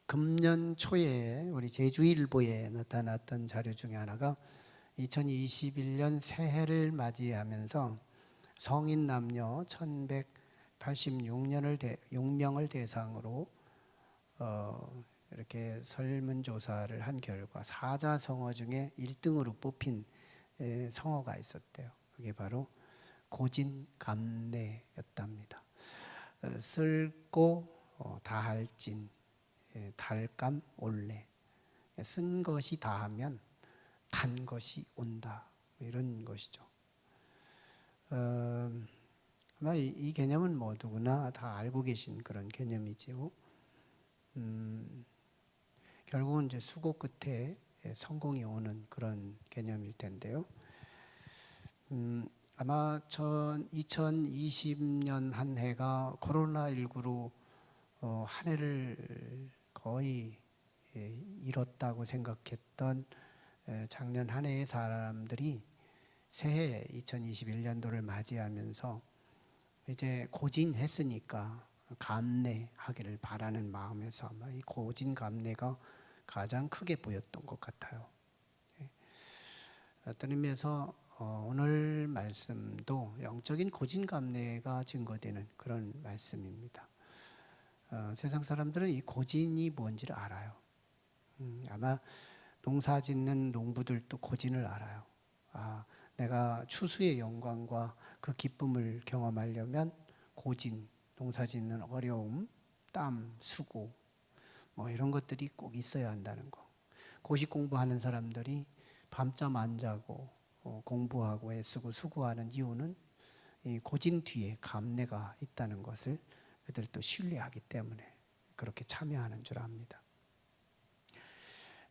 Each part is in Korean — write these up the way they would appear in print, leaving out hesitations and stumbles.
금년 초에 우리 제주일보에 나타났던 자료 중에 하나가 2021년 새해를 맞이하면서 성인 남녀 1186명을 대상으로 이렇게 설문조사를 한 결과 사자성어 중에 1등으로 뽑힌 성어가 있었대요. 그게 바로 고진감래였답니다. 쓸고 다할진, 달감 올래. 쓴 것이 다하면 단 것이 온다, 이런 것이죠. 아마 이 개념은 누구나 다 알고 계신 그런 개념이지요. 결국은 이제 수고 끝에 성공이 오는 그런 개념일 텐데요. 아마 2020년 한 해가 코로나19로 한 해를 거의 잃었다고 생각했던 작년 한 해의 사람들이 새해 2021년도를 맞이하면서 이제 고진했으니까 감내하기를 바라는 마음에서 아마 이 고진감래가 가장 크게 보였던 것 같아요. 어떤 의미에서 오늘 말씀도 영적인 고진감래가 증거되는 그런 말씀입니다. 세상 사람들은 이 고진이 뭔지를 알아요. 아마 농사 짓는 농부들도 고진을 알아요. 내가 추수의 영광과 그 기쁨을 경험하려면 고진, 농사 짓는 어려움, 땀, 수고 이런 것들이 꼭 있어야 한다는 거. 고시 공부하는 사람들이 밤잠 안 자고 공부하고 애쓰고 수고하는 이유는 이 고진 뒤에 감래가 있다는 것을 그들도 신뢰하기 때문에 그렇게 참여하는 줄 압니다.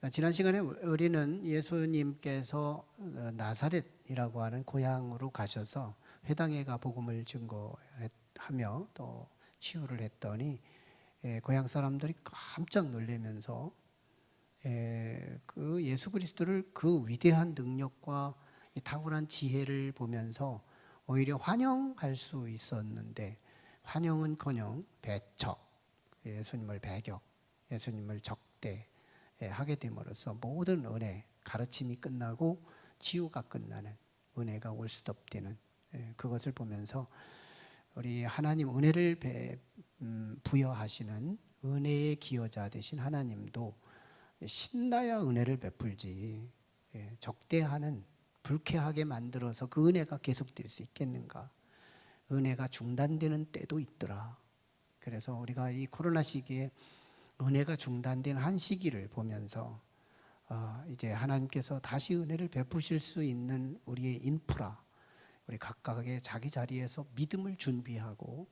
지난 시간에 우리는 예수님께서 나사렛이라고 하는 고향으로 가셔서 회당에 가 복음을 증거하며 또 치유를 했더니 고향 사람들이 깜짝 놀라면서 그 예수 그리스도를 그 위대한 능력과 탁월한 지혜를 보면서 오히려 환영할 수 있었는데, 환영은커녕 배척, 예수님을 배격, 예수님을 적대하게 됨으로써 모든 은혜, 가르침이 끝나고 치유가 끝나는, 은혜가 올스톱되는 그것을 보면서 우리 하나님 은혜를 부여하시는 은혜의 기여자 되신 하나님도 신나야 은혜를 베풀지 적대하는, 불쾌하게 만들어서 그 은혜가 계속될 수 있겠는가. 은혜가 중단되는 때도 있더라. 그래서 우리가 이 코로나 시기에 은혜가 중단된 한 시기를 보면서 이제 하나님께서 다시 은혜를 베푸실 수 있는 우리의 인프라, 우리 각각의 자기 자리에서 믿음을 준비하고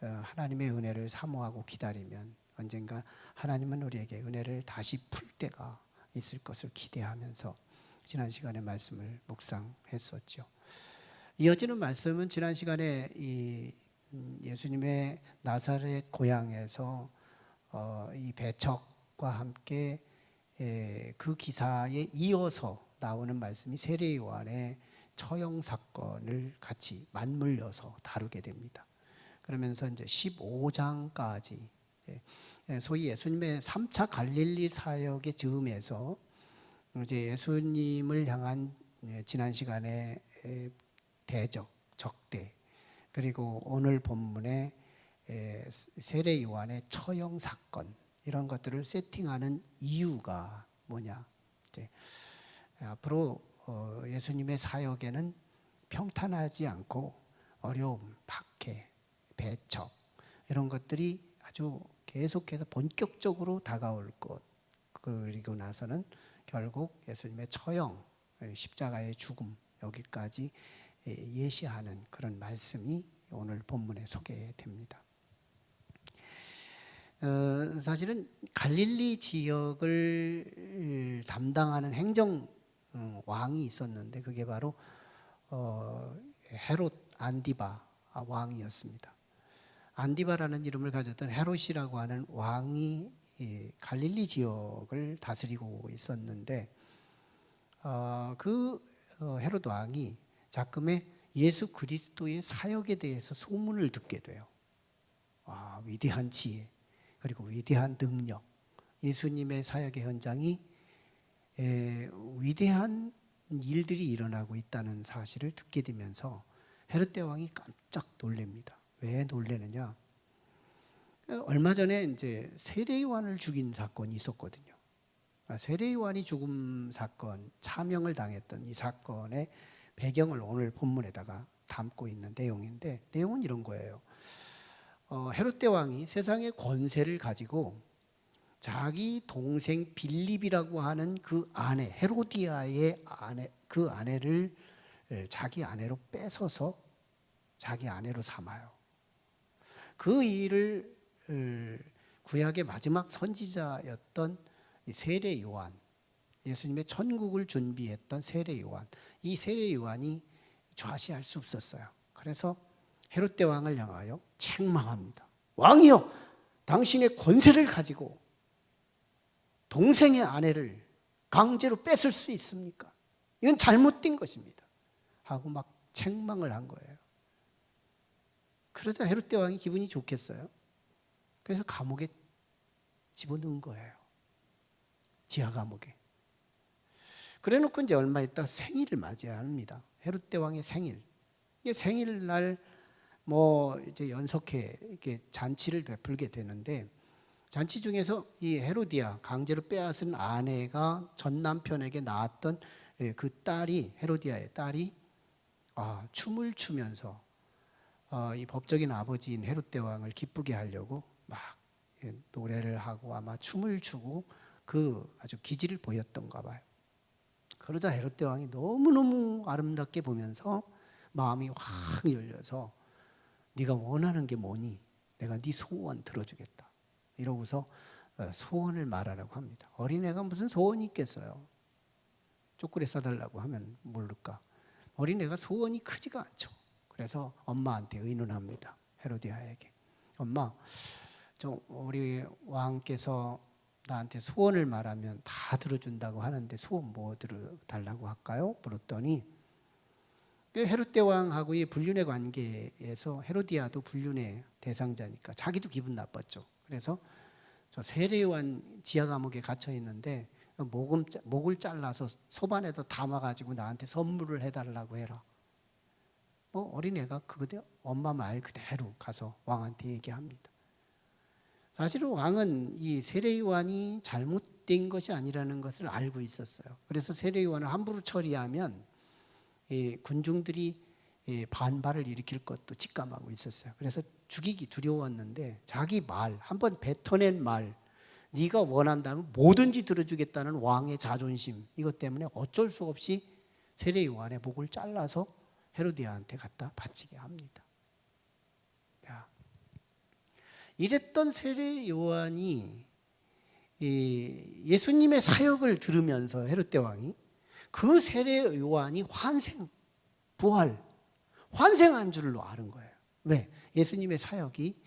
하나님의 은혜를 사모하고 기다리면 언젠가 하나님은 우리에게 은혜를 다시 풀 때가 있을 것을 기대하면서 지난 시간에 말씀을 묵상했었죠. 이어지는 말씀은 지난 시간에 이 예수님의 나사렛 고향에서 이 배척과 함께 그 기사에 이어서 나오는 말씀이 세례 요한의 처형 사건을 같이 맞물려서 다루게 됩니다. 그러면서 이제 15장까지 소위 예수님의 3차 갈릴리 사역의 즈음에서 이제 예수님을 향한 지난 시간에 대적, 적대, 그리고 오늘 본문의 세례 요한의 처형 사건, 이런 것들을 세팅하는 이유가 뭐냐. 이제 앞으로 예수님의 사역에는 평탄하지 않고 어려움, 박해, 배척, 이런 것들이 아주 계속해서 본격적으로 다가올 것. 그리고 나서는 결국 예수님의 처형, 십자가의 죽음, 여기까지 예시하는 그런 말씀이 오늘 본문에 소개됩니다. 사실은 갈릴리 지역을 담당하는 행정 왕이 있었는데 그게 바로 헤롯 안디바 왕이었습니다. 안디바라는 이름을 가졌던 헤롯이라고 하는 왕이 갈릴리 지역을 다스리고 있었는데 그 헤롯 왕이 작금에 예수 그리스도의 사역에 대해서 소문을 듣게 돼요. 위대한 지혜. 그리고 위대한 능력, 예수님의 사역의 현장이 위대한 일들이 일어나고 있다는 사실을 듣게 되면서 헤롯 대왕이 깜짝 놀랍니다. 왜 놀라느냐? 얼마 전에 이제 세례 요한을 죽인 사건이 있었거든요. 세례 요한이 죽음 사건, 차명을 당했던 이 사건의 배경을 오늘 본문에다가 담고 있는 내용인데, 내용은 이런 거예요. 헤롯 대왕이 세상의 권세를 가지고 자기 동생 빌립이라고 하는 그 아내, 헤로디아의 아내, 그 아내를 자기 아내로 뺏어서 자기 아내로 삼아요. 그 일을 구약의 마지막 선지자였던 세례 요한, 예수님의 천국을 준비했던 세례 요한, 이 세례 요한이 좌시할 수 없었어요. 그래서 헤롯 대왕을 향하여 책망합니다. 왕이여, 당신의 권세를 가지고 동생의 아내를 강제로 뺏을 수 있습니까? 이건 잘못된 것입니다. 하고 막 책망을 한 거예요. 그러자 헤롯 대왕이 기분이 좋겠어요. 그래서 감옥에 집어넣은 거예요. 지하 감옥에. 그래 놓고 이제 얼마 있다 생일을 맞이합니다. 헤롯 대왕의 생일. 이게 생일날 이제 연속해 이렇게 잔치를 베풀게 되는데, 잔치 중에서 이 헤로디아, 강제로 빼앗은 아내가 전 남편에게 낳았던 그 딸이, 헤로디아의 딸이 춤을 추면서 이 법적인 아버지인 헤롯 대왕을 기쁘게 하려고 막 노래를 하고 아마 춤을 추고 그 아주 기질을 보였던가 봐요. 그러자 헤롯 대왕이 너무너무 아름답게 보면서 마음이 확 열려서 네가 원하는 게 뭐니? 내가 네 소원 들어주겠다. 이러고서 소원을 말하라고 합니다. 어린애가 무슨 소원이 있겠어요? 초콜릿 사달라고 하면 모를까? 어린애가 소원이 크지가 않죠. 그래서 엄마한테 의논합니다. 헤로디아에게. 엄마, 우리 왕께서 나한테 소원을 말하면 다 들어준다고 하는데 소원 뭐 들어달라고 할까요? 물었더니 헤롯 대왕하고 이 불륜의 관계에서 헤로디아도 불륜의 대상자니까 자기도 기분 나빴죠. 그래서 저 세례 요한 지하 감옥에 갇혀 있는데 목을 잘라서 소반에다 담아가지고 나한테 선물을 해달라고 해라. 어린애가 그대 엄마 말 그대로 가서 왕한테 얘기합니다. 사실은 왕은 이 세례 요한이 잘못된 것이 아니라는 것을 알고 있었어요. 그래서 세례 요한을 함부로 처리하면 군중들이 반발을 일으킬 것도 직감하고 있었어요. 그래서 죽이기 두려웠는데 자기 말, 한번 뱉어낸 말, 네가 원한다면 뭐든지 들어주겠다는 왕의 자존심, 이것 때문에 어쩔 수 없이 세례 요한의 목을 잘라서 헤로디아한테 갖다 바치게 합니다. 자, 이랬던 세례 요한이 예수님의 사역을 들으면서 헤롯 대왕이 그 세례 요한이 환생한 줄로 아는 거예요. 왜? 예수님의 사역이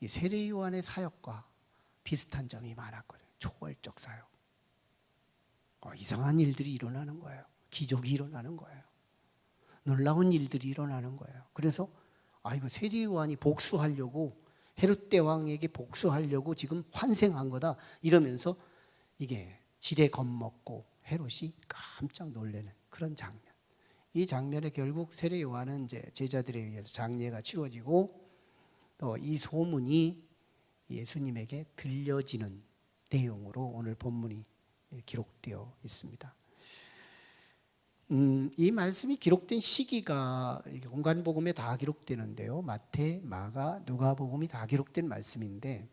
이 세례 요한의 사역과 비슷한 점이 많았거든요. 초월적 사역. 이상한 일들이 일어나는 거예요. 기적이 일어나는 거예요. 놀라운 일들이 일어나는 거예요. 그래서 이거 세례 요한이 복수하려고, 헤롯 대왕에게 복수하려고 지금 환생한 거다 이러면서 이게 지레 겁먹고 헤롯이 깜짝 놀라는 그런 장면. 이 장면에 결국 세례 요한은 이제 제자들에 의해서 장례가 치러지고 또 이 소문이 예수님에게 들려지는 내용으로 오늘 본문이 기록되어 있습니다. 이 말씀이 기록된 시기가 공간복음에 다 기록되는데요. 마태, 마가, 누가복음이 다 기록된 말씀인데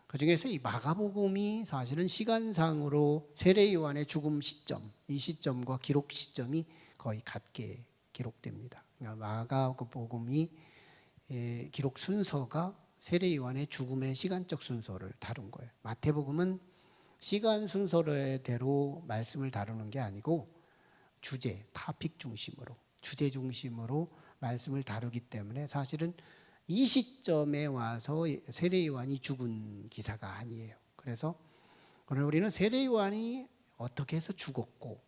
그중에서 이 마가복음이 사실은 시간상으로 세례 요한의 죽음 시점, 이 시점과 기록 시점이 거의 같게 기록됩니다. 그러니까 마가복음이 기록 순서가 세례 요한의 죽음의 시간적 순서를 다룬 거예요. 마태복음은 시간 순서대로 말씀을 다루는 게 아니고 주제, 타픽 중심으로, 주제 중심으로 말씀을 다루기 때문에 사실은 이 시점에 와서 세례 요한이 죽은 기사가 아니에요. 그래서 오늘 우리는 세례 요한이 어떻게 해서 죽었고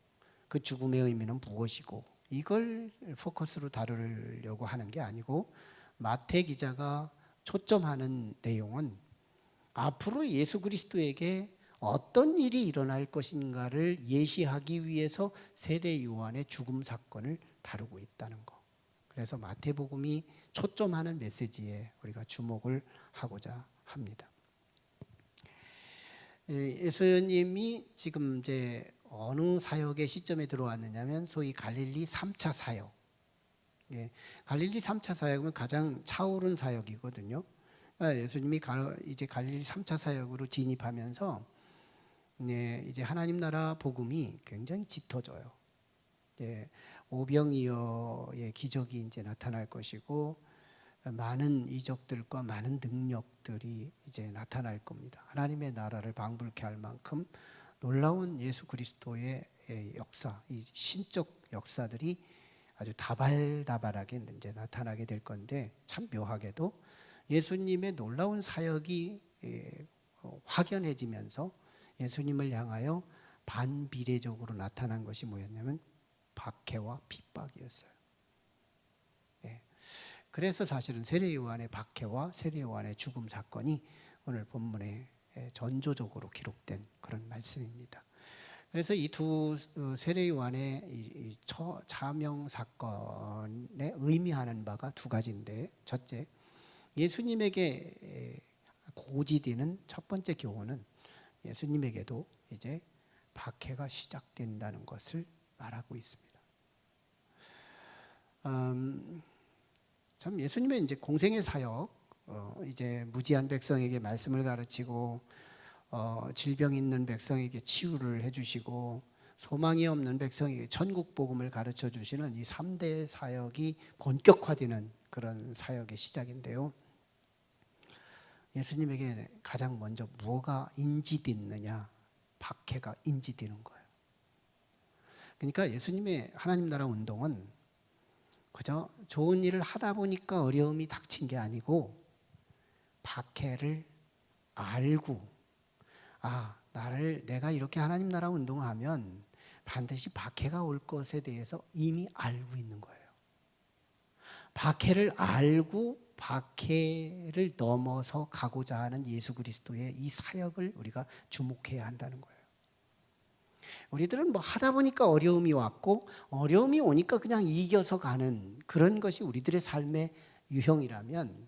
그 죽음의 의미는 무엇이고 이걸 포커스로 다루려고 하는 게 아니고 마태 기자가 초점하는 내용은 앞으로 예수 그리스도에게 어떤 일이 일어날 것인가를 예시하기 위해서 세례 요한의 죽음 사건을 다루고 있다는 거. 그래서 마태복음이 초점하는 메시지에 우리가 주목을 하고자 합니다. 예수님이 지금 이제 어느 사역의 시점에 들어왔느냐면 소위 갈릴리 3차 사역. 갈릴리 3차 사역은 가장 차오른 사역이거든요. 그러니까 예수님이 이제 갈릴리 3차 사역으로 진입하면서 이제 하나님 나라 복음이 굉장히 짙어져요. 오병이어의 기적이 이제 나타날 것이고 많은 이적들과 많은 능력들이 이제 나타날 겁니다. 하나님의 나라를 방불케 할 만큼 놀라운 예수 그리스도의 역사, 이 신적 역사들이 아주 다발다발하게 이제 나타나게 될 건데, 참 묘하게도 예수님의 놀라운 사역이 확연해지면서 예수님을 향하여 반비례적으로 나타난 것이 뭐였냐면 박해와 핍박이었어요. 그래서 사실은 세례 요한의 박해와 세례 요한의 죽음 사건이 오늘 본문에 전조적으로 기록된 그런 말씀입니다. 그래서 이 두 세례 요한의 이 차명 사건에 의미하는 바가 두 가지인데, 첫째, 예수님에게 고지되는 첫 번째 교훈은 예수님에게도 이제 박해가 시작된다는 것을 말하고 있습니다. 참 예수님의 이제 공생의 사역, 이제 무지한 백성에게 말씀을 가르치고 질병 있는 백성에게 치유를 해주시고 소망이 없는 백성에게 천국 복음을 가르쳐 주시는 이 3대 사역이 본격화되는 그런 사역의 시작인데요. 예수님에게 가장 먼저 뭐가 인지됐느냐? 박해가 인지되는 거예요. 그러니까 예수님의 하나님 나라 운동은 그저 좋은 일을 하다 보니까 어려움이 닥친 게 아니고 박해를 알고, 내가 이렇게 하나님 나라 운동을 하면 반드시 박해가 올 것에 대해서 이미 알고 있는 거예요. 박해를 알고 박해를 넘어서 가고자 하는 예수 그리스도의 이 사역을 우리가 주목해야 한다는 거예요. 우리들은 뭐 하다 보니까 어려움이 왔고 어려움이 오니까 그냥 이겨서 가는 그런 것이 우리들의 삶의 유형이라면,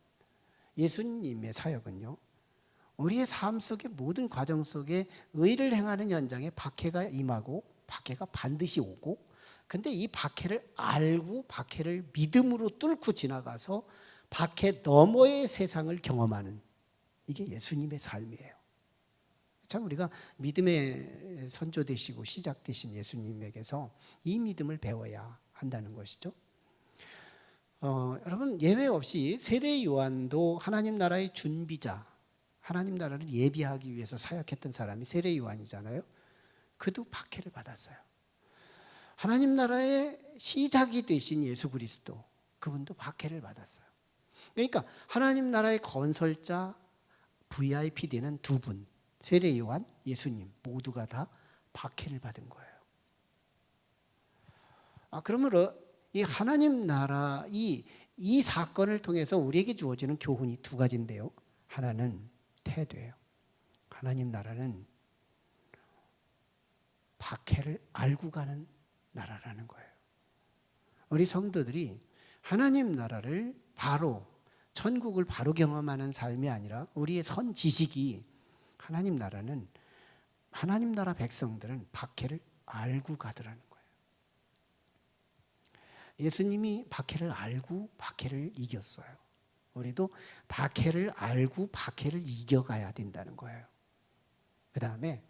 예수님의 사역은요, 우리의 삶 속의 모든 과정 속에 의를 행하는 현장에 박해가 임하고 박해가 반드시 오고, 근데 이 박해를 알고 박해를 믿음으로 뚫고 지나가서 박해 너머의 세상을 경험하는, 이게 예수님의 삶이에요. 참 우리가 믿음의 선조 되시고 시작 되신 예수님에게서 이 믿음을 배워야 한다는 것이죠. 여러분, 예외 없이 세례 요한도 하나님 나라의 준비자, 하나님 나라를 예비하기 위해서 사역했던 사람이 세례 요한이잖아요. 그도 박해를 받았어요. 하나님 나라의 시작이 되신 예수 그리스도, 그분도 박해를 받았어요. 그러니까 하나님 나라의 건설자, VIP 되는 두 분, 세례 요한, 예수님 모두가 다 박해를 받은 거예요. 그러므로 이 하나님 나라 이 사건을 통해서 우리에게 주어지는 교훈이 두 가지인데요. 하나는 태도예요. 하나님 나라는 박해를 알고 가는 나라라는 거예요. 우리 성도들이 하나님 나라를 바로, 천국을 바로 경험하는 삶이 아니라 우리의 선 지식이, 하나님 나라는, 하나님 나라 백성들은 박해를 알고 가더라는 거예요. 예수님이 박해를 알고 박해를 이겼어요. 우리도 박해를 알고 박해를 이겨가야 된다는 거예요. 그 다음에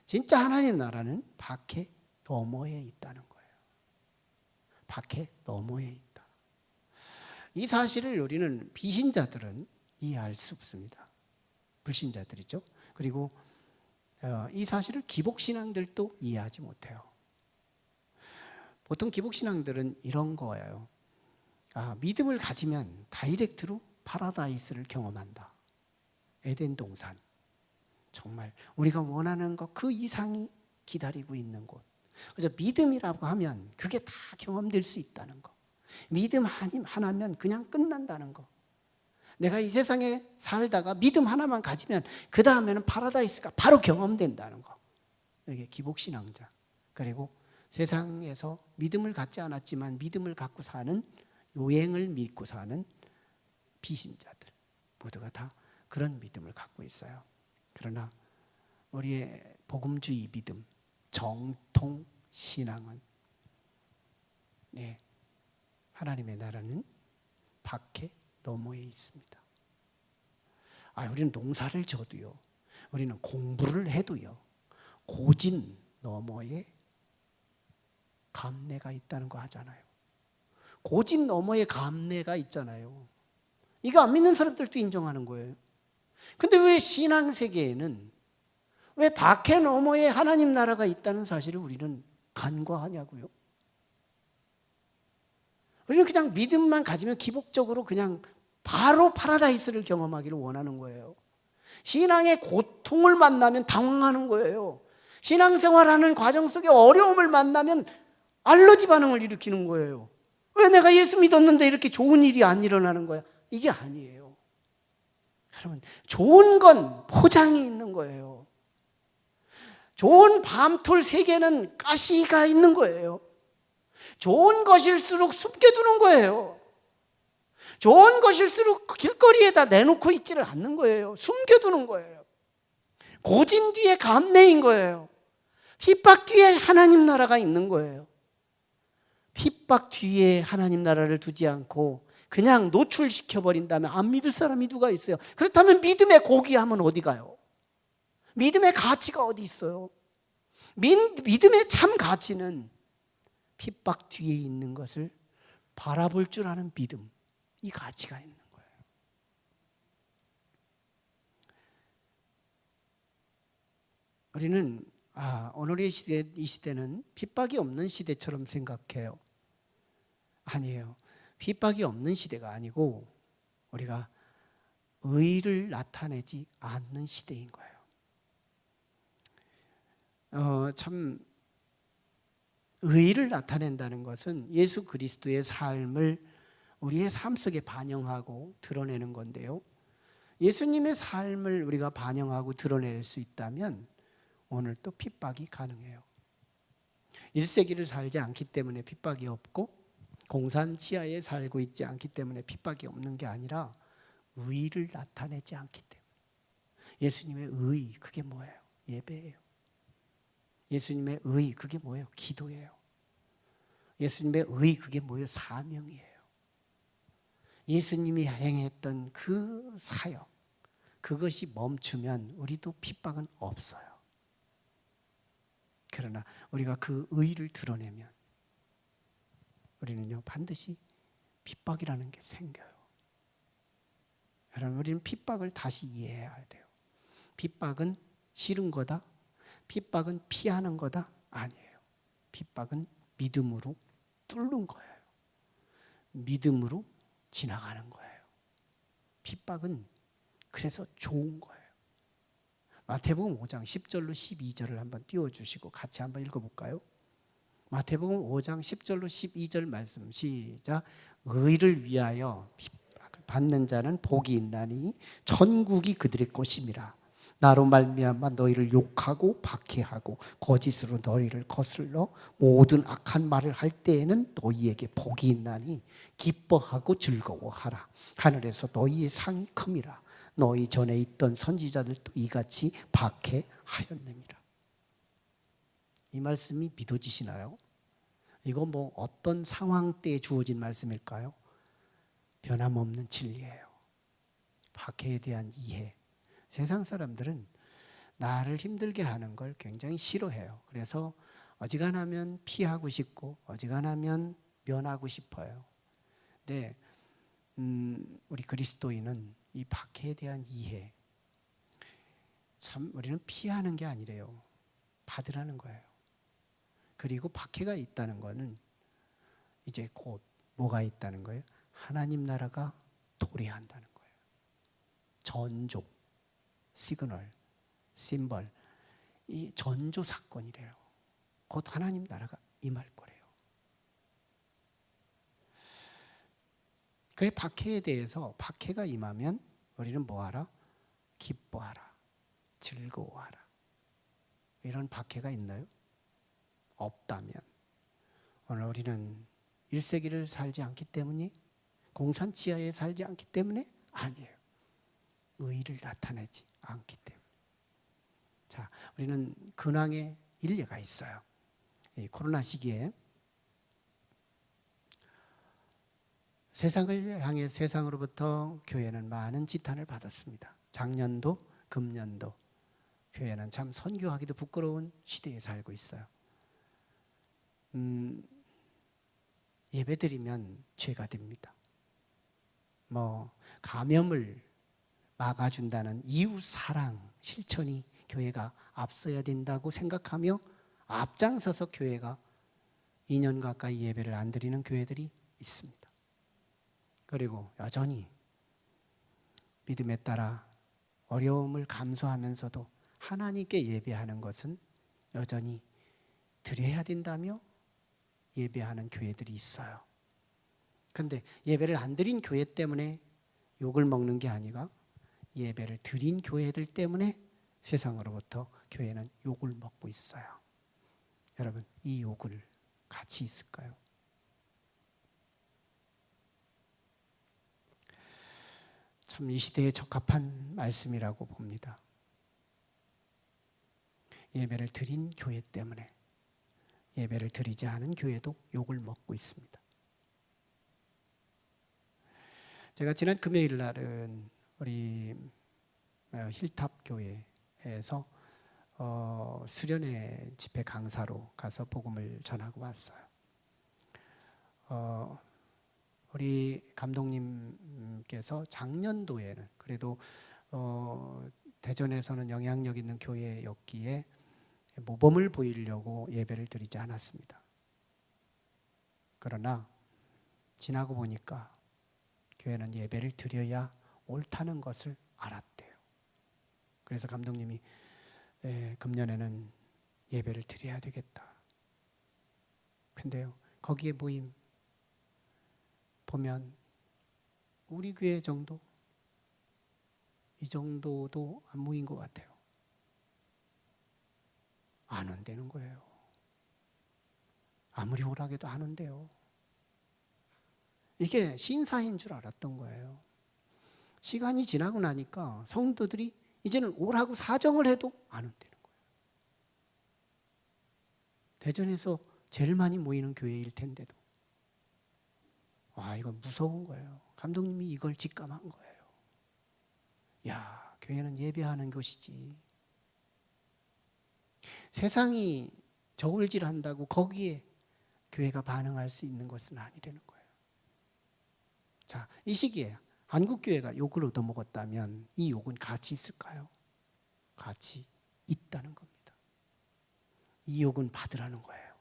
진짜 하나님 나라는 박해 너머에 있다는 거예요. 박해 너머에 있다. 이 사실을 우리는 비신자들은 이해할 수 없습니다. 불신자들이죠. 그리고 이 사실을 기복신앙들도 이해하지 못해요. 보통 기복신앙들은 이런 거예요. 믿음을 가지면 다이렉트로 파라다이스를 경험한다. 에덴 동산. 정말 우리가 원하는 것 그 이상이 기다리고 있는 곳. 그래서 믿음이라고 하면 그게 다 경험될 수 있다는 거. 믿음 하나면 그냥 끝난다는 거. 내가 이 세상에 살다가 믿음 하나만 가지면 그 다음에는 파라다이스가 바로 경험된다는 거. 이게 기복신앙자. 그리고 세상에서 믿음을 갖지 않았지만 믿음을 갖고 사는, 요행을 믿고 사는 비신자들 모두가 다 그런 믿음을 갖고 있어요. 그러나 우리의 복음주의 믿음, 정통 신앙은 하나님의 나라는 밖에 너머에 있습니다. 우리는 농사를 져도요, 우리는 공부를 해도요, 고진 너머에 감내가 있다는 거 하잖아요. 고진 너머에 감내가 있잖아요. 이거 안 믿는 사람들도 인정하는 거예요. 근데 왜 신앙 세계에는 왜 밖에 너머에 하나님 나라가 있다는 사실을 우리는 간과하냐고요. 우리는 그냥 믿음만 가지면 기복적으로 그냥 바로 파라다이스를 경험하기를 원하는 거예요. 신앙의 고통을 만나면 당황하는 거예요. 신앙생활하는 과정 속에 어려움을 만나면 알러지 반응을 일으키는 거예요. 왜 내가 예수 믿었는데 이렇게 좋은 일이 안 일어나는 거야? 이게 아니에요. 여러분, 좋은 건 포장이 있는 거예요. 좋은 밤톨 세계는 가시가 있는 거예요. 좋은 것일수록 숨겨두는 거예요. 좋은 것일수록 길거리에다 내놓고 있지를 않는 거예요. 숨겨두는 거예요. 고진 뒤에 감내인 거예요. 핍박 뒤에 하나님 나라가 있는 거예요. 핍박 뒤에 하나님 나라를 두지 않고 그냥 노출시켜버린다면 안 믿을 사람이 누가 있어요? 그렇다면 믿음의 고귀함은 어디 가요? 믿음의 가치가 어디 있어요? 믿음의 참 가치는 핍박 뒤에 있는 것을 바라볼 줄 아는 믿음, 이 가치가 있는 거예요. 우리는 오늘의 시대, 이 시대는 핍박이 없는 시대처럼 생각해요. 아니에요. 핍박이 없는 시대가 아니고 우리가 의를 나타내지 않는 시대인 거예요. 참 의를 나타낸다는 것은 예수 그리스도의 삶을 우리의 삶 속에 반영하고 드러내는 건데요. 예수님의 삶을 우리가 반영하고 드러낼 수 있다면 오늘 또 핍박이 가능해요. 1세기를 살지 않기 때문에 핍박이 없고 공산 치하에 살고 있지 않기 때문에 핍박이 없는 게 아니라 의를 나타내지 않기 때문에. 예수님의 의, 그게 뭐예요? 예배예요. 예수님의 의, 그게 뭐예요? 기도예요. 예수님의 의, 그게 뭐예요? 사명이에요. 예수님이 행했던 그 사역, 그것이 멈추면 우리도 핍박은 없어요. 그러나 우리가 그 의를 드러내면 우리는요, 반드시 핍박이라는 게 생겨요. 여러분, 우리는 핍박을 다시 이해해야 돼요. 핍박은 싫은 거다, 핍박은 피하는 거다, 아니에요. 핍박은 믿음으로 뚫는 거예요. 믿음으로 지나가는 거예요. 핍박은 그래서 좋은 거예요. 마태복음 5장 10절로 12절을 한번 띄워주시고 같이 한번 읽어볼까요? 마태복음 5장 10절로 12절 말씀 시작. 의를 위하여 핍박을 받는 자는 복이 있나니 천국이 그들의 것임이라. 나로 말미암아 너희를 욕하고 박해하고 거짓으로 너희를 거슬러 모든 악한 말을 할 때에는 너희에게 복이 있나니 기뻐하고 즐거워하라. 하늘에서 너희의 상이 큼이라. 너희 전에 있던 선지자들도 이같이 박해하였느니라. 이 말씀이 믿어지시나요? 이거 뭐 어떤 상황 때에 주어진 말씀일까요? 변함없는 진리예요. 박해에 대한 이해. 세상 사람들은 나를 힘들게 하는 걸 굉장히 싫어해요. 그래서 어지간하면 피하고 싶고 어지간하면 면하고 싶어요. 근데 우리 그리스도인은 이 박해에 대한 이해, 참 우리는 피하는 게 아니래요. 받으라는 거예요. 그리고 박해가 있다는 거는 이제 곧 뭐가 있다는 거예요? 하나님 나라가 도래한다는 거예요. 전조, 시그널, 심벌, 이 전조 사건이래요. 곧 하나님 나라가 임할 거래요. 그래, 박해에 대해서 박해가 임하면 우리는 뭐하라? 기뻐하라, 즐거워하라. 이런 박해가 있나요? 없다면 오늘 우리는 1세기를 살지 않기 때문이, 공산치하에 살지 않기 때문에? 아니에요. 의를 나타내지 않기 때문에. 자, 우리는 근황의 일례가 있어요. 이 코로나 시기에 세상을 향해 세상으로부터 교회는 많은 지탄을 받았습니다. 작년도, 금년도 교회는 참 선교하기도 부끄러운 시대에 살고 있어요. 예배드리면 죄가 됩니다. 감염을 막아준다는 이웃 사랑 실천이 교회가 앞서야 된다고 생각하며 앞장서서 교회가 2년 가까이 예배를 안 드리는 교회들이 있습니다. 그리고 여전히 믿음에 따라 어려움을 감수하면서도 하나님께 예배하는 것은 여전히 드려야 된다며 예배하는 교회들이 있어요. 그런데 예배를 안 드린 교회 때문에 욕을 먹는 게 아니라 예배를 드린 교회들 때문에 세상으로부터 교회는 욕을 먹고 있어요. 여러분, 이 욕을 같이 있을까요? 참 이 시대에 적합한 말씀이라고 봅니다. 예배를 드린 교회 때문에 예배를 드리지 않은 교회도 욕을 먹고 있습니다. 제가 지난 금요일 날은 우리 힐탑 교회에서 수련회 집회 강사로 가서 복음을 전하고 왔어요. 우리 감독님께서 작년도에는 그래도 대전에서는 영향력 있는 교회였기에 모범을 보이려고 예배를 드리지 않았습니다. 그러나 지나고 보니까 교회는 예배를 드려야 옳다는 것을 알았대요. 그래서 감독님이 금년에는 예배를 드려야 되겠다. 근데요, 거기에 모임 보면 우리 교회 정도, 이 정도도 안 모인 것 같아요. 안 온다는 거예요. 아무리 오라게도 안 온대요. 이게 신사인 줄 알았던 거예요. 시간이 지나고 나니까 성도들이 이제는 오라고 사정을 해도 안 온다는 거예요. 대전에서 제일 많이 모이는 교회일 텐데도. 이건 무서운 거예요. 감독님이 이걸 직감한 거예요. 야, 교회는 예배하는 곳이지. 세상이 저울질한다고 거기에 교회가 반응할 수 있는 것은 아니라는 거예요. 자, 이 시기에 한국 교회가 욕을 얻어먹었다면 이 욕은 가치 있을까요? 가치 있다는 겁니다. 이 욕은 받으라는 거예요.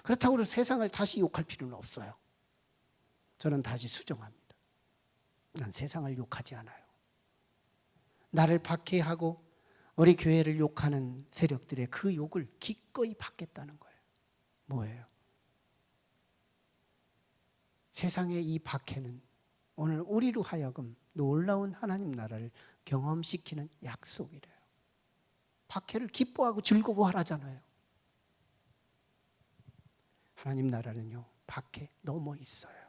그렇다고 해서 세상을 다시 욕할 필요는 없어요. 저는 다시 수정합니다. 난 세상을 욕하지 않아요. 나를 박해하고 우리 교회를 욕하는 세력들의 그 욕을 기꺼이 받겠다는 거예요. 뭐예요? 세상의 이 박해는 오늘 우리로 하여금 놀라운 하나님 나라를 경험시키는 약속이래요. 박해를 기뻐하고 즐거워하라잖아요. 하나님 나라는요, 박해 넘어 있어요.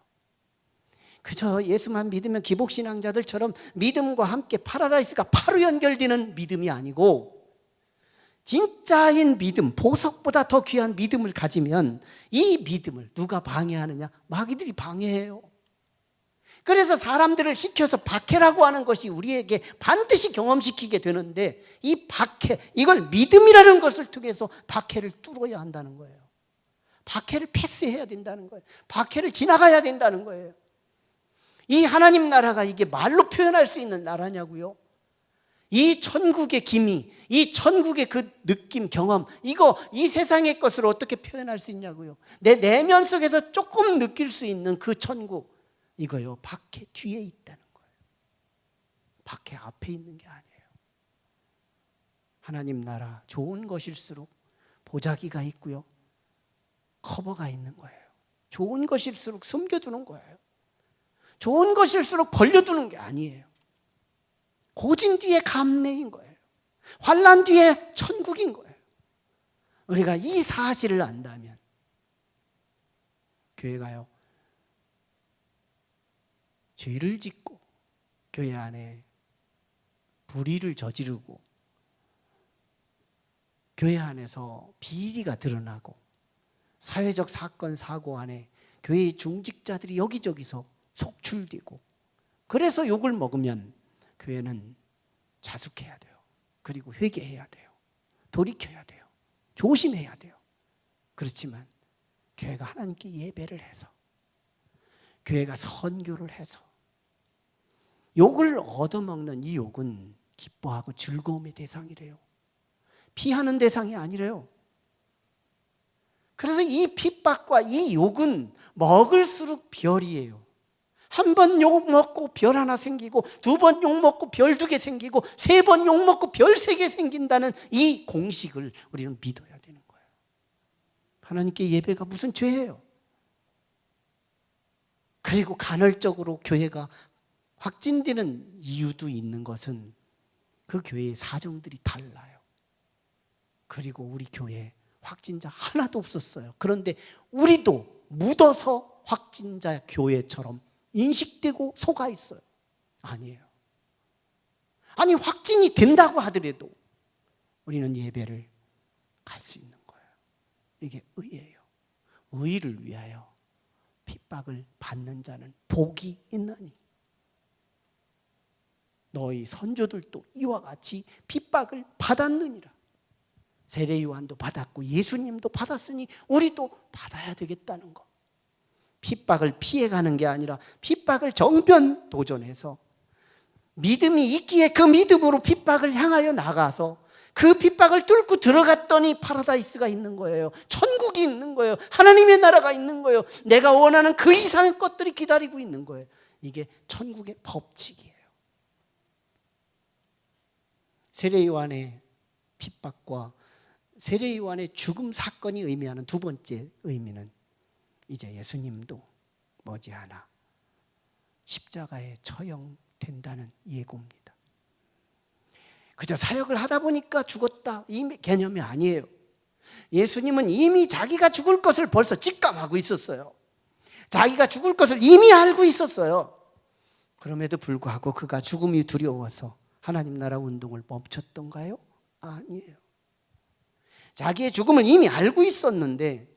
그저 예수만 믿으면 기복신앙자들처럼 믿음과 함께 파라다이스가 바로 연결되는 믿음이 아니고 진짜인 믿음, 보석보다 더 귀한 믿음을 가지면 이 믿음을 누가 방해하느냐? 마귀들이 방해해요. 그래서 사람들을 시켜서 박해라고 하는 것이 우리에게 반드시 경험시키게 되는데 이 박해, 이걸 믿음이라는 것을 통해서 박해를 뚫어야 한다는 거예요. 박해를 패스해야 된다는 거예요. 박해를 지나가야 된다는 거예요. 이 하나님 나라가 이게 말로 표현할 수 있는 나라냐고요? 이 천국의 기미, 이 천국의 그 느낌, 경험, 이거 이 세상의 것을 어떻게 표현할 수 있냐고요? 내 내면 속에서 조금 느낄 수 있는 그 천국, 이거요, 박해 뒤에 있다는 거예요. 박해 앞에 있는 게 아니에요. 하나님 나라 좋은 것일수록 보자기가 있고요, 커버가 있는 거예요. 좋은 것일수록 숨겨두는 거예요. 좋은 것일수록 벌려두는 게 아니에요. 고진 뒤에 감래인 거예요. 환난 뒤에 천국인 거예요. 우리가 이 사실을 안다면 교회가요, 죄를 짓고 교회 안에 불의를 저지르고 교회 안에서 비리가 드러나고 사회적 사건 사고 안에 교회의 중직자들이 여기저기서 속출되고, 그래서 욕을 먹으면 교회는 자숙해야 돼요. 그리고 회개해야 돼요. 돌이켜야 돼요. 조심해야 돼요. 그렇지만 교회가 하나님께 예배를 해서, 교회가 선교를 해서 욕을 얻어먹는 이 욕은 기뻐하고 즐거움의 대상이래요. 피하는 대상이 아니래요. 그래서 이 핍박과 이 욕은 먹을수록 별이에요. 한 번 욕 먹고 별 하나 생기고, 두 번 욕 먹고 별 2개 생기고, 3번 욕 먹고 별 3개 생긴다는 이 공식을 우리는 믿어야 되는 거예요. 하나님께 예배가 무슨 죄예요? 그리고 간헐적으로 교회가 확진되는 이유도 있는 것은 그 교회의 사정들이 달라요. 그리고 우리 교회에 확진자 하나도 없었어요. 그런데 우리도 묻어서 확진자 교회처럼 인식되고 속아 있어요. 아니에요. 아니, 확진이 된다고 하더라도 우리는 예배를 갈 수 있는 거예요. 이게 의예요. 의를 위하여 핍박을 받는 자는 복이 있나니, 너희 선조들도 이와 같이 핍박을 받았느니라. 세례 요한도 받았고 예수님도 받았으니 우리도 받아야 되겠다는 거. 핍박을 피해가는 게 아니라 핍박을 정변 도전해서 믿음이 있기에 그 믿음으로 핍박을 향하여 나가서 그 핍박을 뚫고 들어갔더니 파라다이스가 있는 거예요. 천국이 있는 거예요. 하나님의 나라가 있는 거예요. 내가 원하는 그 이상의 것들이 기다리고 있는 거예요. 이게 천국의 법칙이에요. 세례 요한의 핍박과 세례 요한의 죽음 사건이 의미하는 두 번째 의미는, 이제 예수님도 머지않아 십자가에 처형된다는 예고입니다. 그저 사역을 하다 보니까 죽었다, 이 개념이 아니에요. 예수님은 이미 자기가 죽을 것을 벌써 직감하고 있었어요. 자기가 죽을 것을 이미 알고 있었어요. 그럼에도 불구하고 그가 죽음이 두려워서 하나님 나라 운동을 멈췄던가요? 아니에요. 자기의 죽음을 이미 알고 있었는데,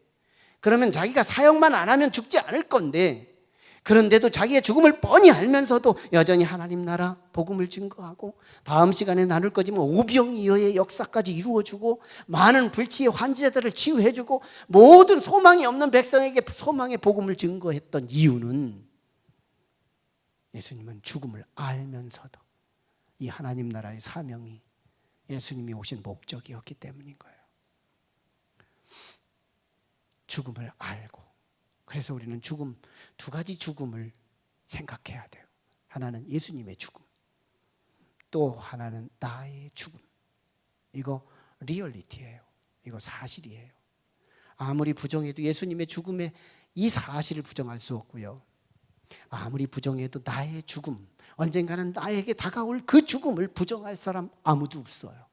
그러면 자기가 사역만 안 하면 죽지 않을 건데, 그런데도 자기의 죽음을 뻔히 알면서도 여전히 하나님 나라 복음을 증거하고, 다음 시간에 나눌 거지만 오병이어의 역사까지 이루어주고, 많은 불치의 환자들을 치유해주고, 모든 소망이 없는 백성에게 소망의 복음을 증거했던 이유는, 예수님은 죽음을 알면서도 이 하나님 나라의 사명이 예수님이 오신 목적이었기 때문인 거예요. 죽음을 알고. 그래서 우리는 죽음, 두 가지 죽음을 생각해야 돼요. 하나는 예수님의 죽음, 또 하나는 나의 죽음. 이거 리얼리티예요. 이거 사실이에요. 아무리 부정해도 예수님의 죽음에 이 사실을 부정할 수 없고요. 아무리 부정해도 나의 죽음, 언젠가는 나에게 다가올 그 죽음을 부정할 사람 아무도 없어요.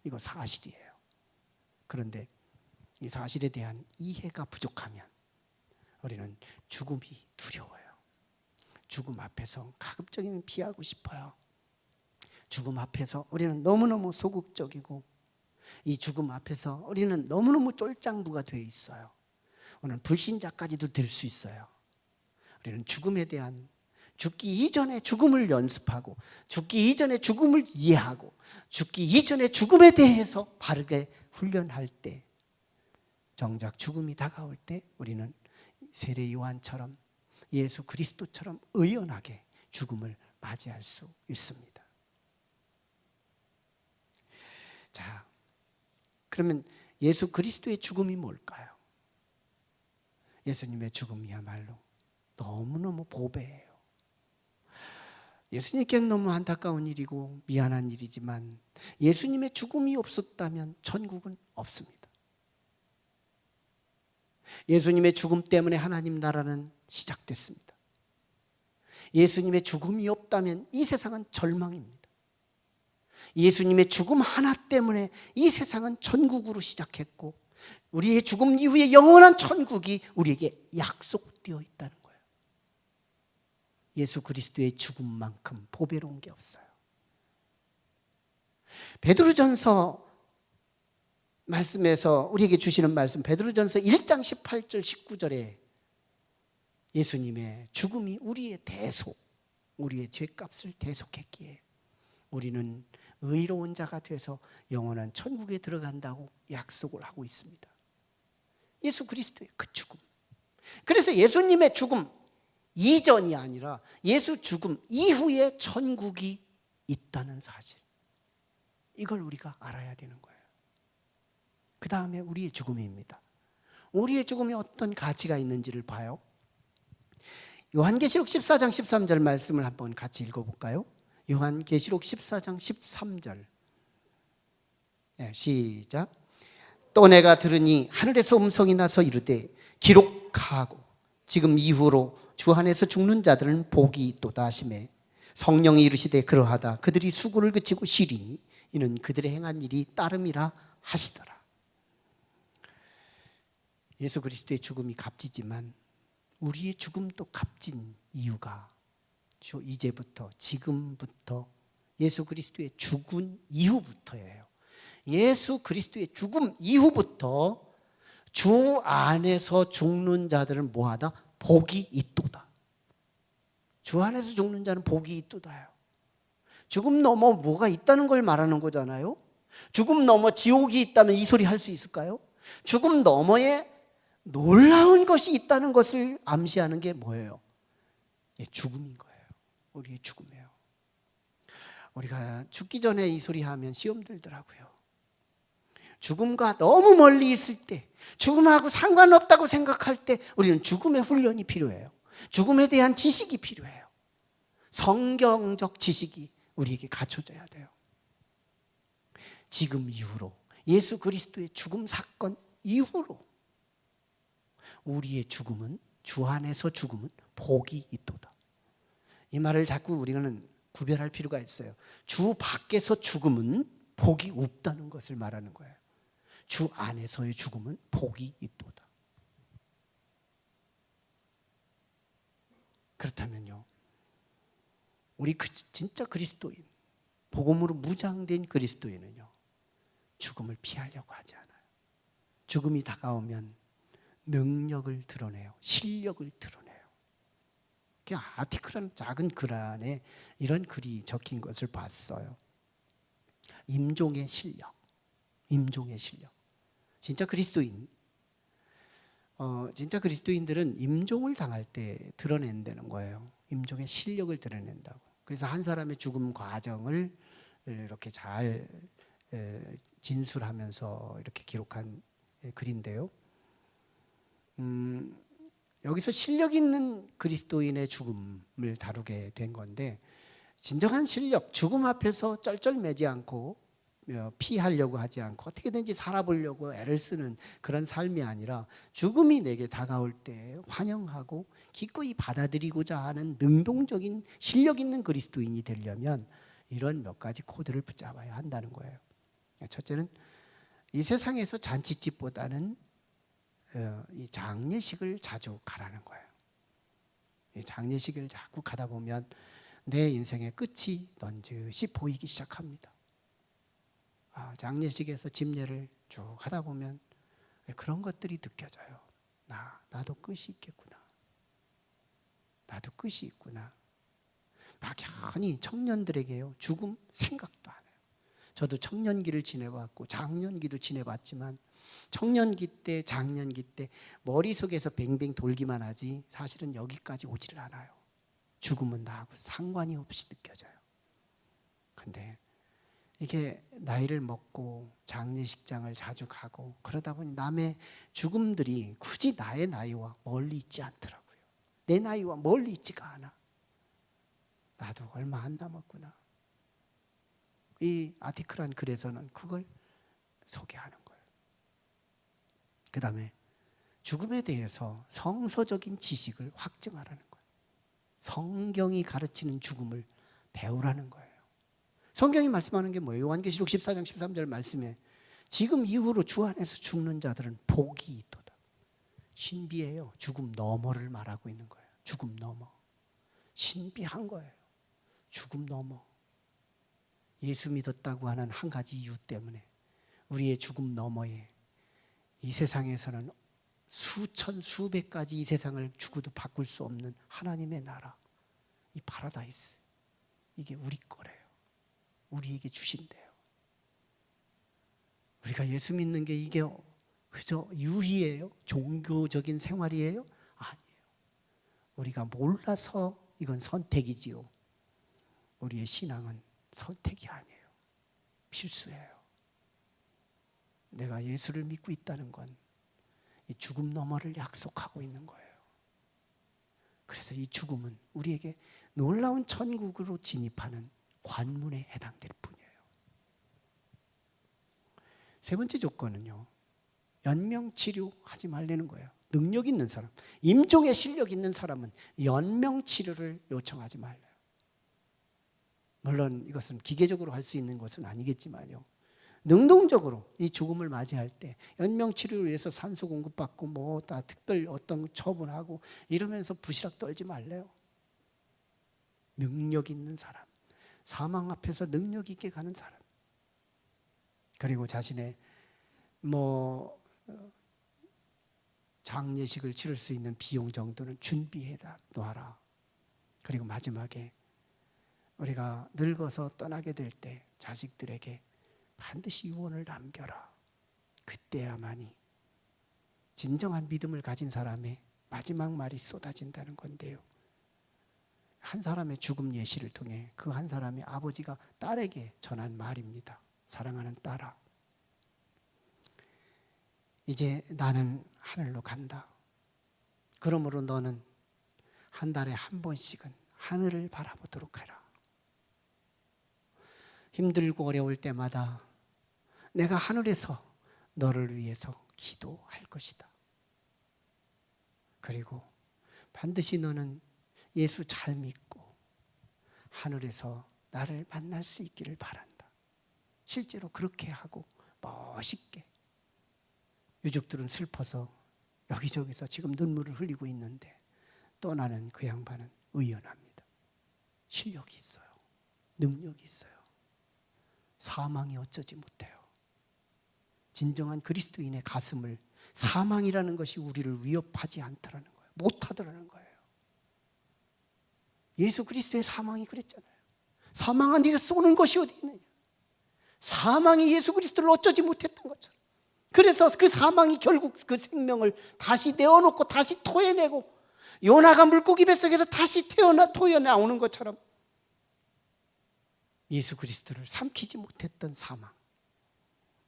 이거 사실이에요. 그런데 이 사실에 대한 이해가 부족하면 우리는 죽음이 두려워요. 죽음 앞에서 가급적이면 피하고 싶어요. 죽음 앞에서 우리는 너무너무 소극적이고, 이 죽음 앞에서 우리는 너무너무 쫄짱부가 되어 있어요. 오늘 불신자까지도 될 수 있어요. 우리는 죽음에 대한, 죽기 이전에 죽음을 연습하고, 죽기 이전에 죽음을 이해하고, 죽기 이전에 죽음에 대해서 바르게 훈련할 때, 정작 죽음이 다가올 때 우리는 세례 요한처럼, 예수 그리스도처럼 의연하게 죽음을 맞이할 수 있습니다. 자, 그러면 예수 그리스도의 죽음이 뭘까요? 예수님의 죽음이야말로 너무너무 보배예요. 예수님께는 너무 안타까운 일이고 미안한 일이지만, 예수님의 죽음이 없었다면 천국은 없습니다. 예수님의 죽음 때문에 하나님 나라는 시작됐습니다. 예수님의 죽음이 없다면 이 세상은 절망입니다. 예수님의 죽음 하나 때문에 이 세상은 천국으로 시작했고 우리의 죽음 이후에 영원한 천국이 우리에게 약속되어 있다는 거예요. 예수 그리스도의 죽음만큼 보배로운 게 없어요. 베드로전서 말씀에서 우리에게 주시는 말씀, 베드로전서 1장 18절 19절에 예수님의 죽음이 우리의 대속, 우리의 죄값을 대속했기에 우리는 의로운 자가 돼서 영원한 천국에 들어간다고 약속을 하고 있습니다. 예수 그리스도의 그 죽음. 그래서 예수님의 죽음 이전이 아니라 예수 죽음 이후에 천국이 있다는 사실, 이걸 우리가 알아야 되는 거예요. 그 다음에 우리의 죽음입니다. 우리의 죽음에 어떤 가치가 있는지를 봐요. 요한계시록 14장 13절 말씀을 한번 같이 읽어볼까요? 요한계시록 14장 13절. 네, 시작. 또 내가 들으니 하늘에서 음성이 나서 이르되 기록하고 지금 이후로 주 안에서 죽는 자들은 복이 있도다 하시매 성령이 이르시되 그러하다 그들이 수고를 그치고 쉬리니 이는 그들의 행한 일이 따름이라 하시더라. 예수 그리스도의 죽음이 값지지만 우리의 죽음도 값진 이유가 이제부터 지금부터 예수 그리스도의 죽은 이후부터예요. 예수 그리스도의 죽음 이후부터 주 안에서 죽는 자들은 뭐하다? 복이 있도다. 주 안에서 죽는 자는 복이 있도다요. 죽음 넘어 뭐가 있다는 걸 말하는 거잖아요. 죽음 넘어 지옥이 있다면 이 소리 할 수 있을까요? 죽음 너머에 놀라운 것이 있다는 것을 암시하는 게 뭐예요? 죽음인 거예요. 우리의 죽음이에요. 우리가 죽기 전에 이 소리 하면 시험 들더라고요. 죽음과 너무 멀리 있을 때, 죽음하고 상관없다고 생각할 때 우리는 죽음의 훈련이 필요해요. 죽음에 대한 지식이 필요해요. 성경적 지식이 우리에게 갖춰져야 돼요. 지금 이후로, 예수 그리스도의 죽음 사건 이후로 우리의 죽음은, 주 안에서 죽음은 복이 있도다. 이 말을 자꾸 우리는 구별할 필요가 있어요. 주 밖에서 죽음은 복이 없다는 것을 말하는 거예요. 주 안에서의 죽음은 복이 있도다. 그렇다면요, 우리 진짜 그리스도인, 복음으로 무장된 그리스도인은요, 죽음을 피하려고 하지 않아요. 죽음이 다가오면 능력을 드러내요. 실력을 드러내요. 그냥 아티클한 작은 글 안에 이런 글이 적힌 것을 봤어요. 임종의 실력. 임종의 실력. 진짜 그리스도인들은 임종을 당할 때 드러낸다는 거예요. 임종의 실력을 드러낸다고. 그래서 한 사람의 죽음 과정을 이렇게 잘 진술하면서 이렇게 기록한 글인데요. 여기서 실력 있는 그리스도인의 죽음을 다루게 된 건데, 진정한 실력, 죽음 앞에서 쩔쩔매지 않고 피하려고 하지 않고 어떻게든지 살아보려고 애를 쓰는 그런 삶이 아니라 죽음이 내게 다가올 때 환영하고 기꺼이 받아들이고자 하는 능동적인 실력 있는 그리스도인이 되려면 이런 몇 가지 코드를 붙잡아야 한다는 거예요. 첫째는 이 세상에서 잔치집보다는 이 장례식을 자주 가라는 거예요. 이 장례식을 자꾸 가다 보면 내 인생의 끝이 넌지시 보이기 시작합니다. 장례식에서 집례를 쭉 하다 보면 그런 것들이 느껴져요. 나도 끝이 있겠구나. 나도 끝이 있구나. 막연히 청년들에게요, 죽음 생각도 안 해요. 저도 청년기를 지내봤고 장년기도 지내봤지만 청년기 때, 장년기 때 머릿속에서 뱅뱅 돌기만 하지 사실은 여기까지 오지를 않아요. 죽음은 나하고 상관이 없이 느껴져요. 근데 이게 나이를 먹고 장례식장을 자주 가고 그러다 보니 남의 죽음들이 굳이 나의 나이와 멀리 있지 않더라고요. 내 나이와 멀리 있지가 않아. 나도 얼마 안 남았구나. 이 아티클한 글에서는 그걸 소개하는 거예요. 그 다음에 죽음에 대해서 성서적인 지식을 확증하라는 거예요. 성경이 가르치는 죽음을 배우라는 거예요. 성경이 말씀하는 게 뭐예요? 요한계시록 14장 13절 말씀에 지금 이후로 주 안에서 죽는 자들은 복이 있도다. 신비해요. 죽음 너머를 말하고 있는 거예요. 죽음 너머. 신비한 거예요. 죽음 너머. 예수 믿었다고 하는 한 가지 이유 때문에 우리의 죽음 너머에 이 세상에서는 수천 수백 가지 이 세상을 죽어도 바꿀 수 없는 하나님의 나라, 이 파라다이스, 이게 우리 거래요. 우리에게 주신대요. 우리가 예수 믿는 게 이게 그저 유희예요? 종교적인 생활이에요? 아니에요. 우리가 몰라서 이건 선택이지요. 우리의 신앙은 선택이 아니에요. 필수예요. 내가 예수를 믿고 있다는 건 이 죽음 너머를 약속하고 있는 거예요. 그래서 이 죽음은 우리에게 놀라운 천국으로 진입하는 관문에 해당될 뿐이에요. 세 번째 조건은요, 연명치료하지 말라는 거예요. 능력 있는 사람, 임종의 실력 있는 사람은 연명치료를 요청하지 말래요. 물론 이것은 기계적으로 할 수 있는 것은 아니겠지만요, 능동적으로 이 죽음을 맞이할 때 연명치료를 위해서 산소 공급받고 뭐 다 특별 어떤 처분하고 이러면서 부시락 떨지 말래요. 능력 있는 사람, 사망 앞에서 능력 있게 가는 사람, 그리고 자신의 뭐 장례식을 치를 수 있는 비용 정도는 준비해 놔라. 그리고 마지막에 우리가 늙어서 떠나게 될 때 자식들에게 반드시 유언을 남겨라. 그때야만이 진정한 믿음을 가진 사람의 마지막 말이 쏟아진다는 건데요, 한 사람의 죽음 예시를 통해 그 한 사람의 아버지가 딸에게 전한 말입니다. 사랑하는 딸아, 이제 나는 하늘로 간다. 그러므로 너는 한 달에 한 번씩은 하늘을 바라보도록 해라. 힘들고 어려울 때마다 내가 하늘에서 너를 위해서 기도할 것이다. 그리고 반드시 너는 예수 잘 믿고 하늘에서 나를 만날 수 있기를 바란다. 실제로 그렇게 하고 멋있게, 유족들은 슬퍼서 여기저기서 지금 눈물을 흘리고 있는데 떠나는 그 양반은 의연합니다. 실력이 있어요. 능력이 있어요. 사망이 어쩌지 못해요. 진정한 그리스도인의 가슴을 사망이라는 것이 우리를 위협하지 않더라는 거예요. 못하더라는 거예요. 예수 그리스도의 사망이 그랬잖아요. 사망아 네가 쏘는 것이 어디 있느냐. 사망이 예수 그리스도를 어쩌지 못했던 것처럼. 그래서 그 사망이 결국 그 생명을 다시 내어놓고 다시 토해내고 요나가 물고기 뱃속에서 다시 토해나오는 것처럼 예수 그리스도를 삼키지 못했던 사망,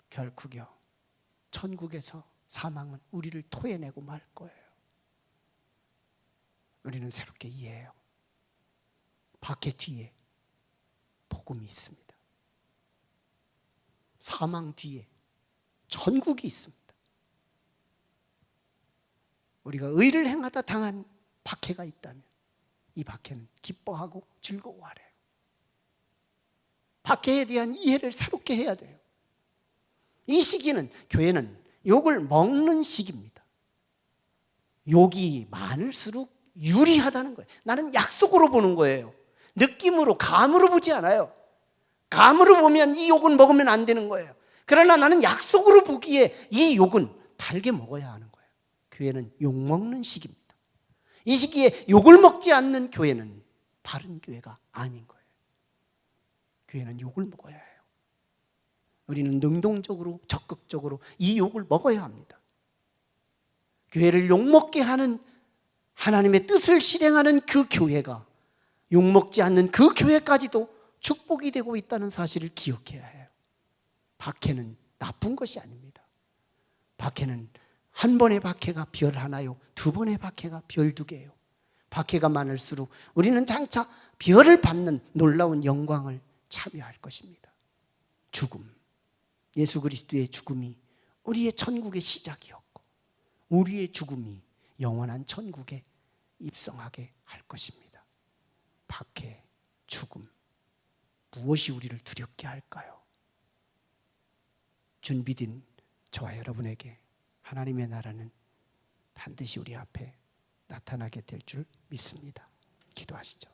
결국요 천국에서 사망은 우리를 토해내고 말 거예요. 우리는 새롭게 이해해요. 박해 뒤에 복음이 있습니다. 사망 뒤에 천국이 있습니다. 우리가 의를 행하다 당한 박해가 있다면 이 박해는 기뻐하고 즐거워하래요. 박해에 대한 이해를 새롭게 해야 돼요. 이 시기는, 교회는 욕을 먹는 시기입니다. 욕이 많을수록 유리하다는 거예요. 나는 약속으로 보는 거예요. 느낌으로, 감으로 보지 않아요. 감으로 보면 이 욕은 먹으면 안 되는 거예요. 그러나 나는 약속으로 보기에 이 욕은 달게 먹어야 하는 거예요. 교회는 욕 먹는 시기입니다. 이 시기에 욕을 먹지 않는 교회는 바른 교회가 아닌 거예요. 교회는 욕을 먹어야 해요. 우리는 능동적으로, 적극적으로 이 욕을 먹어야 합니다. 교회를 욕먹게 하는 하나님의 뜻을 실행하는 그 교회가 욕먹지 않는 그 교회까지도 축복이 되고 있다는 사실을 기억해야 해요. 박해는 나쁜 것이 아닙니다. 박해는 한 번의 박해가 별 하나요, 두 번의 박해가 별 두 개예요. 박해가 많을수록 우리는 장차 별을 받는 놀라운 영광을 참여할 것입니다. 죽음, 예수 그리스도의 죽음이 우리의 천국의 시작이었고 우리의 죽음이 영원한 천국에 입성하게 할 것입니다. 박해, 죽음, 무엇이 우리를 두렵게 할까요? 준비된 저와 여러분에게 하나님의 나라는 반드시 우리 앞에 나타나게 될 줄 믿습니다. 기도하시죠.